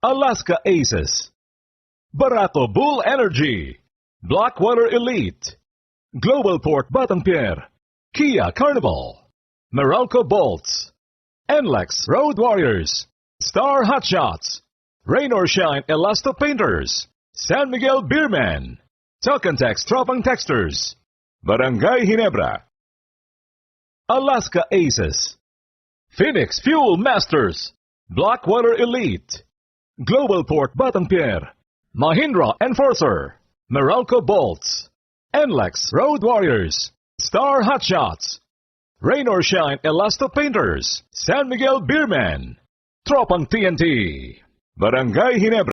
Alaska Aces, Barato Bull Energy, Blackwater Elite, Global Port Batanpier, Kia Carnival, Meralco Bolts, NLEX Road Warriors, Star Hotshots, Rain or Shine Elasto Painters, San Miguel Beerman, Tokentex Tropang Texters, Barangay Ginebra, Alaska Aces, Phoenix Fuel Masters, Blackwater Elite, Global Port Batanpier, Mahindra Enforcer, Meralco Bolts, NLEX Road Warriors, Star Hotshots, Rain or Shine Elasto Painters, San Miguel Beerman, Tropang TNT, Barangay Ginebra.